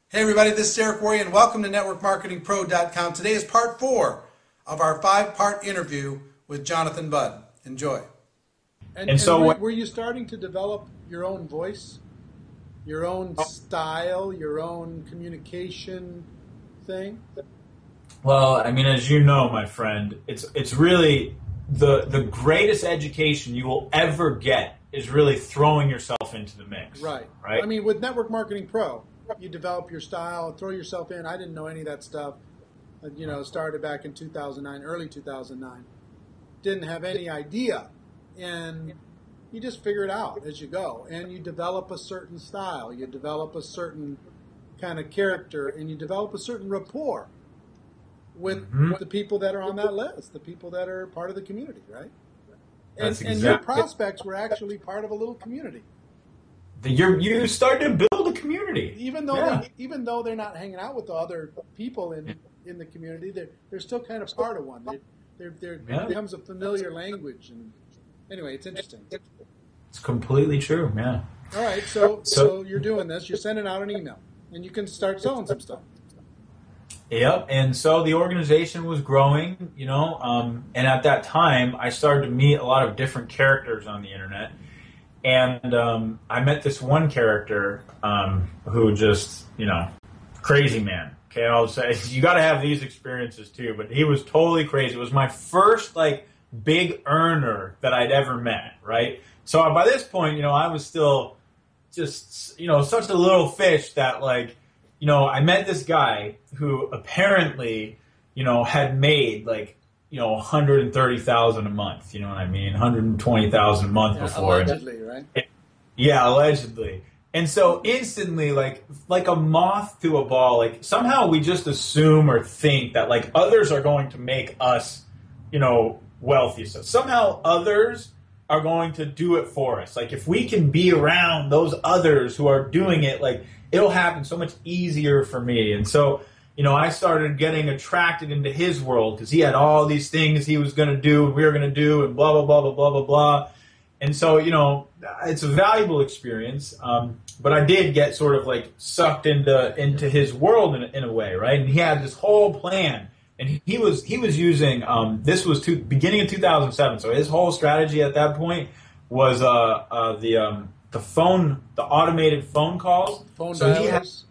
Hey everybody, this is Eric Worre and welcome to NetworkMarketingPro.com. Today is part 4 of our 5-part interview with Jonathan Budd. Enjoy. Were you starting to develop your own voice, your own style, your own communication thing? Well, I mean, as you know, my friend, it's really the greatest education you will ever get is really throwing yourself into the mix. Right. Right. I mean, with Network Marketing Pro, you develop your style, throw yourself in. I didn't know any of that stuff. Started back in 2009, early 2009. Didn't have any idea. And you just figure it out as you go. And you develop a certain style. You develop a certain kind of character. And you develop a certain rapport with the people that are on that list, the people that are part of the community, right? And your prospects were actually part of a little community. You start to build a community, even though they're not hanging out with the other people in the community. They're still kind of part of one. It becomes a familiar language. And anyway, it's interesting. It's completely true. Yeah. All right. So you're doing this. You're sending out an email, and you can start selling some stuff. Yep. And so the organization was growing, and at that time I started to meet a lot of different characters on the internet. And I met this one character who just, crazy man. Okay, I'll say, you got to have these experiences too. But he was totally crazy. It was my first, big earner that I'd ever met, right? So by this point, I was still just, such a little fish that, I met this guy who apparently, had made, 130,000 a month, you know what I mean? 120,000 a month before. Allegedly, right? Yeah, allegedly. And so instantly, like a moth to a ball, somehow we just assume or think that others are going to make us, wealthy. So somehow others are going to do it for us. If we can be around those others who are doing it, it'll happen so much easier for me. And so, I started getting attracted into his world because he had all these things he was going to do and we were going to do and blah, blah, blah, blah, blah, blah, blah. And so, it's a valuable experience. But I did get sort of sucked into his world in a way, right? And he had this whole plan. And he was using, this was beginning of 2007. So his whole strategy at that point was the automated phone calls. Phone dialers.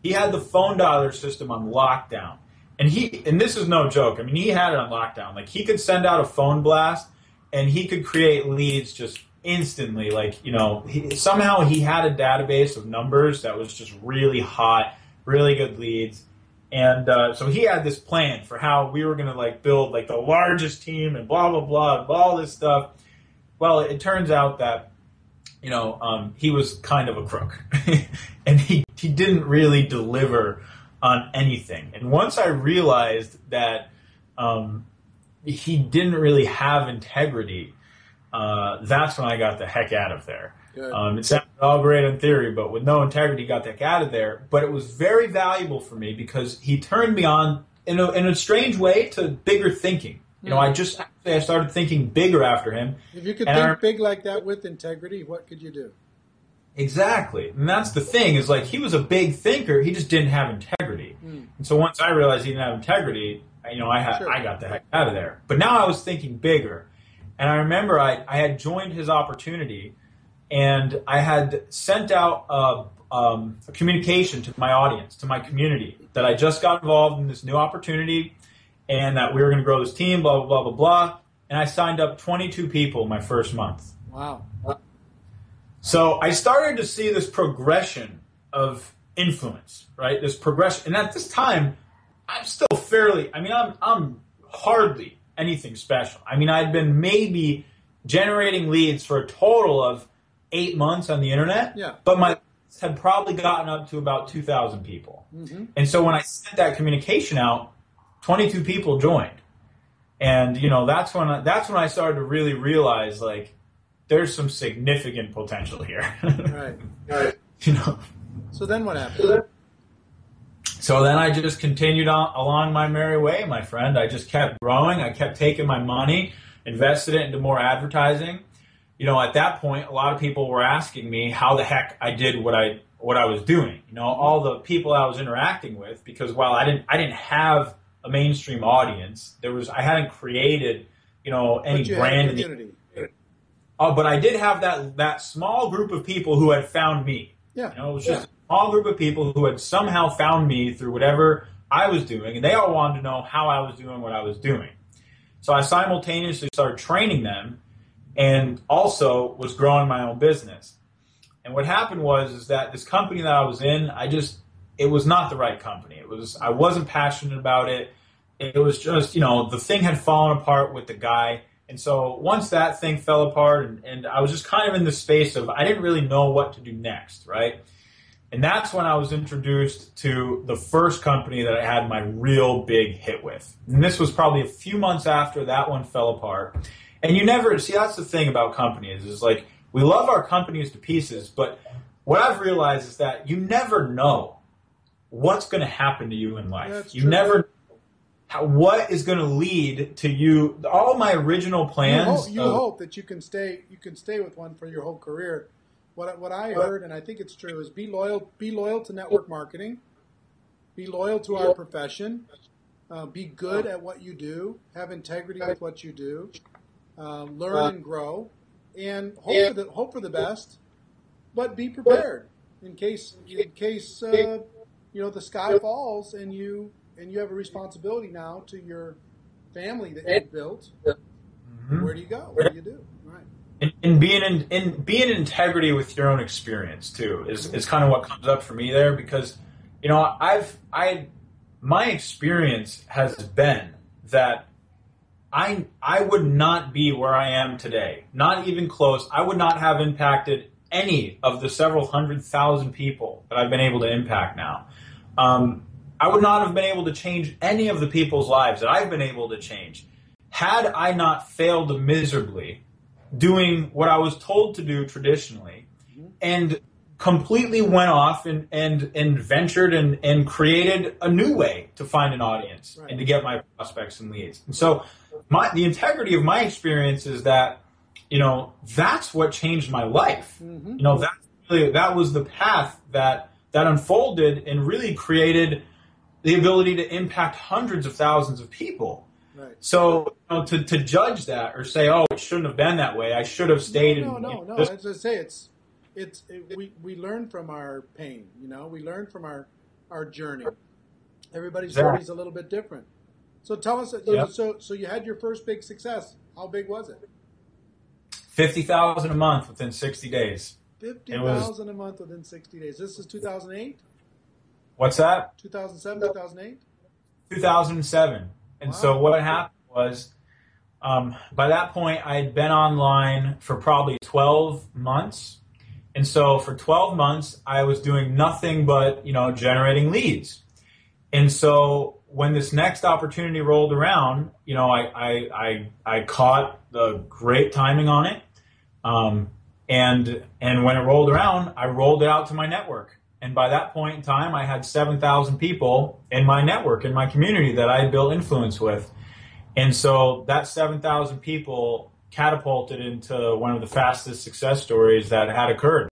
He had the phone dialer system on lockdown. And this is no joke. I mean, he had it on lockdown. He could send out a phone blast and he could create leads just instantly. Somehow he had a database of numbers that was just really hot, really good leads. And so he had this plan for how we were going to build the largest team and blah, blah, blah, and all this stuff. Well, it turns out that he was kind of a crook and he didn't really deliver on anything. And once I realized that he didn't really have integrity, that's when I got the heck out of there. It sounded all great in theory, but with no integrity, got the heck out of there. But it was very valuable for me because he turned me on in a strange way to bigger thinking. I started thinking bigger after him. If you could think big like that with integrity, what could you do? Exactly. And that's the thing is he was a big thinker. He just didn't have integrity. And so once I realized he didn't have integrity, I got the heck out of there. But now I was thinking bigger. And I remember I had joined his opportunity and I had sent out a communication to my audience, to my community, that I just got involved in this new opportunity and that we were going to grow this team, blah, blah, blah, blah, blah. And I signed up 22 people my first month. Wow. So I started to see this progression of influence, right? This progression. And at this time, I'm still I'm hardly anything special. I mean, I'd been maybe generating leads for a total of 8 months on the internet. Yeah. But my leads had probably gotten up to about 2,000 people. Mm-hmm. And so when I sent that communication out, 22 people joined. And, that's when I started to really realize, there's some significant potential here. Right. So then what happened? So then I just continued on along my merry way, my friend. I just kept growing. I kept taking my money, invested it into more advertising. At that point, a lot of people were asking me how the heck I did what I what I was doing. You know, all the people I was interacting with, because while I didn't have a mainstream audience, I hadn't created, you know, any But you brand had a in the community. but I did have that small group of people who had found me. Yeah. You know, it was just a small group of people who had somehow found me through whatever I was doing, and they all wanted to know how I was doing what I was doing. So I simultaneously started training them, and also was growing my own business. And what happened is that this company that I was in, it was not the right company. I wasn't passionate about it. It was just, you know, the thing had fallen apart with the guy. And so once that thing fell apart, and I was just kind of in the space of, I didn't really know what to do next, right? And that's when I was introduced to the first company that I had my real big hit with. And this was probably a few months after that one fell apart. And you never, see, that's the thing about companies, is like, we love our companies to pieces, but what I've realized is that you never know what's going to happen to you in life. That's you true. never what is going to lead to you. All my original plans. You hope that you can stay with one for your whole career. What I heard, and I think it's true, is be loyal to network marketing, be loyal to our profession, be good at what you do, have integrity with what you do, learn and grow, and hope for the best, but be prepared in case you know, the sky falls and you have a responsibility now to your family that you've built. Mm-hmm. Where do you go? What do you do? Right. And being in integrity with your own experience too is kind of what comes up for me there, because, you know, my experience has been that I would not be where I am today, not even close. I would not have impacted any of the several 100,000 people that I've been able to impact now. I would not have been able to change any of the people's lives that I've been able to change had I not failed miserably doing what I was told to do traditionally, and completely went off and ventured and created a new way to find an audience, right, and to get my prospects and leads. And so the integrity of my experience is that, you know, that's what changed my life. Mm-hmm. You know, that was the path that unfolded and really created the ability to impact hundreds of thousands of people. Right. So, you know, to judge that or say, oh, it shouldn't have been that way, I should have stayed. No. As I say, we learn from our pain. You know, we learn from our journey. Everybody's journey is a little bit different. So tell us, you know, so you had your first big success. How big was it? $50,000 a month within 60 days. $50,000 a month within 60 days. This is 2008? What's that? 2007, 2008? 2007. And so what happened was, by that point, I had been online for probably 12 months. And so for 12 months, I was doing nothing but, you know, generating leads. And so when this next opportunity rolled around, you know, I caught the great timing on it. And when it rolled around, I rolled it out to my network. And by that point in time, I had 7,000 people in my network, in my community that I had built influence with. And so that 7,000 people catapulted into one of the fastest success stories that had occurred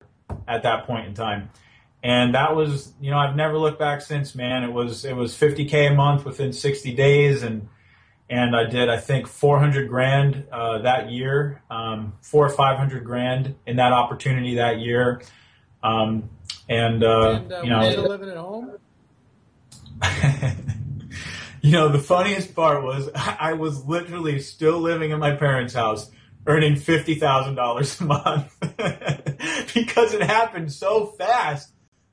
at that point in time. And that was, you know, I've never looked back since, man. It was $50K a month within 60 days. And I did, I think, $400,000 that year, $400,000 or $500,000 in that opportunity that year. You know, still living at home? You know, the funniest part was I was literally still living in my parents' house, earning $50,000 a month because it happened so fast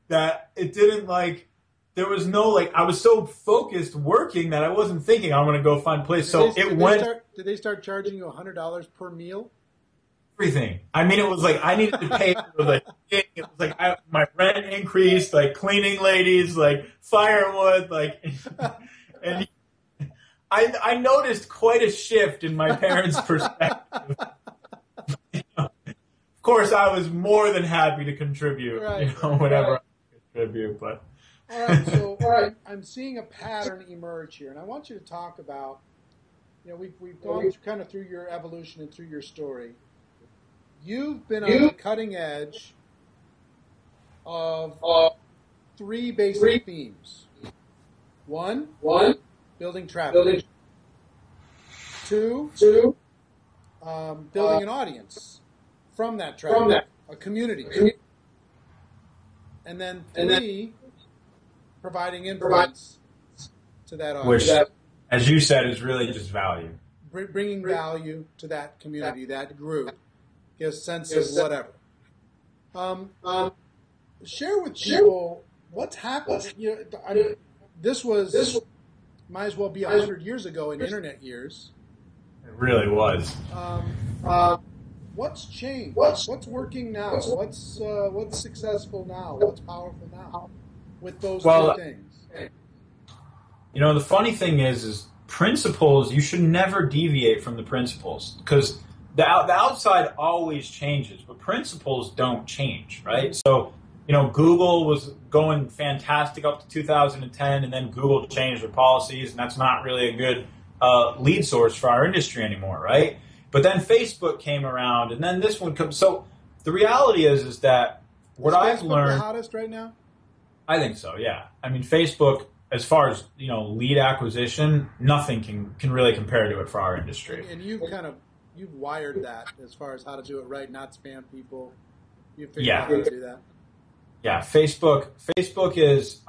that it didn't, like, there was no, like, I was so focused working that I wasn't thinking I'm going to go find a place. Did they start charging you $100 per meal? Everything. I mean, it was like I needed to pay for the thing. It was like my rent increased, like cleaning ladies, like firewood, like, and I noticed quite a shift in my parents' perspective. Of course, I was more than happy to contribute, right, you know, whatever I could contribute. But all right, so I'm seeing a pattern emerge here, and I want you to talk about, you know, we've gone kind of through your evolution and through your story. You've been on the cutting edge of three basic themes. One, building traffic. Two, building an audience from that traffic, a community. And then three, providing influence to that audience. Which, as you said, is really just value. Bringing value to that community, that group, get a sense of whatever. Share with people what's happened. This might as well be 100 years ago in internet years. It really was. What's changed? What's working now? What's successful now? What's powerful now? With those two things. The funny thing is principles. You should never deviate from the principles because the outside always changes, but principles don't change, right? So, Google was going fantastic up to 2010, and then Google changed their policies, and that's not really a good lead source for our industry anymore, right? But then Facebook came around, and then this one comes. So the reality is that what I've learned. Is Facebook the hottest right now? I think so. Yeah. I mean, Facebook, as far as lead acquisition, nothing can really compare to it for our industry. And you've wired that as far as how to do it right, not spam people. You figured out how to do that. Yeah, Facebook is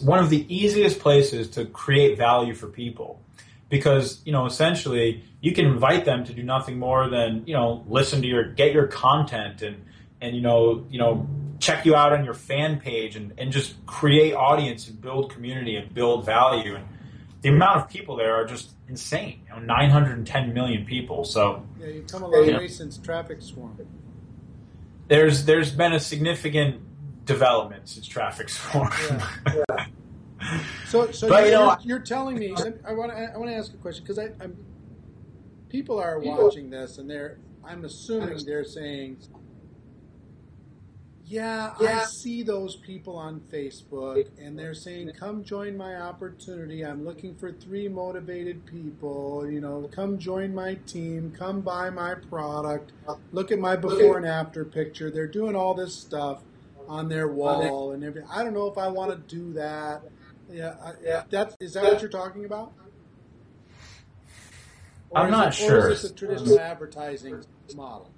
one of the easiest places to create value for people because, essentially you can invite them to do nothing more than, listen to get your content and check you out on your fan page and just create audience and build community and build value. And the amount of people there are just insane, 910 million people. So yeah, you've come a long way since Traffic Swarm. There's been a significant development since Traffic Swarm. Yeah. So you're telling me. I want to ask a question because people are watching this and I'm assuming they're saying, yeah, I see those people on Facebook and they're saying, come join my opportunity. I'm looking for 3 motivated people. Come join my team. Come buy my product. Look at my before and after picture. They're doing all this stuff on their wall and everything. I don't know if I want to do that. Is that what you're talking about? I'm not sure. Or is this a traditional advertising model?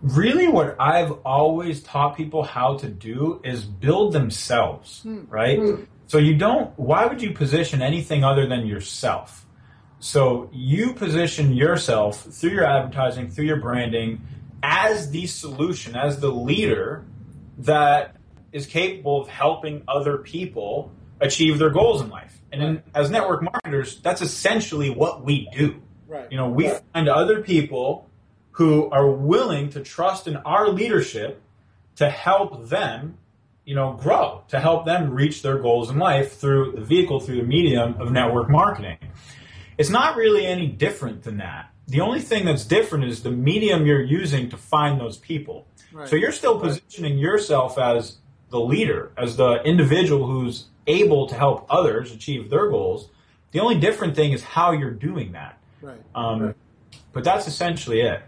Really what I've always taught people how to do is build themselves, right? So why would you position anything other than yourself? So you position yourself through your advertising, through your branding, as the solution, as the leader that is capable of helping other people achieve their goals in life. And as network marketers, that's essentially what we do. Right. We find other people who are willing to trust in our leadership to help them, grow, to help them reach their goals in life through the medium of network marketing. It's not really any different than that. The only thing that's different is the medium you're using to find those people. Right. So you're still positioning yourself as the leader, as the individual who's able to help others achieve their goals. The only different thing is how you're doing that. Right. But that's essentially it.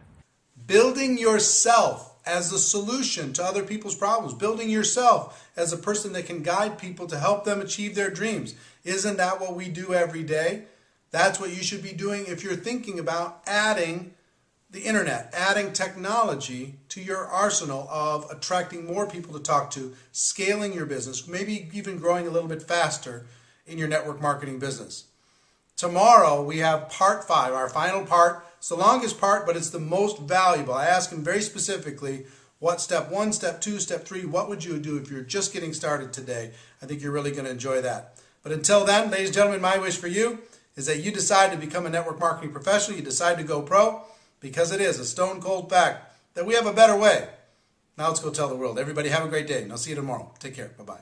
Building yourself as a solution to other people's problems. Building yourself as a person that can guide people to help them achieve their dreams. Isn't that what we do every day? That's what you should be doing if you're thinking about adding the internet, adding technology to your arsenal of attracting more people to talk to, scaling your business, maybe even growing a little bit faster in your network marketing business. Tomorrow we have part 5, our final part. It's the longest part, but it's the most valuable. I ask him very specifically, what step 1, step 2, step 3, what would you do if you're just getting started today? I think you're really going to enjoy that. But until then, ladies and gentlemen, my wish for you is that you decide to become a network marketing professional. You decide to go pro, because it is a stone cold fact that we have a better way. Now let's go tell the world. Everybody have a great day, and I'll see you tomorrow. Take care. Bye-bye.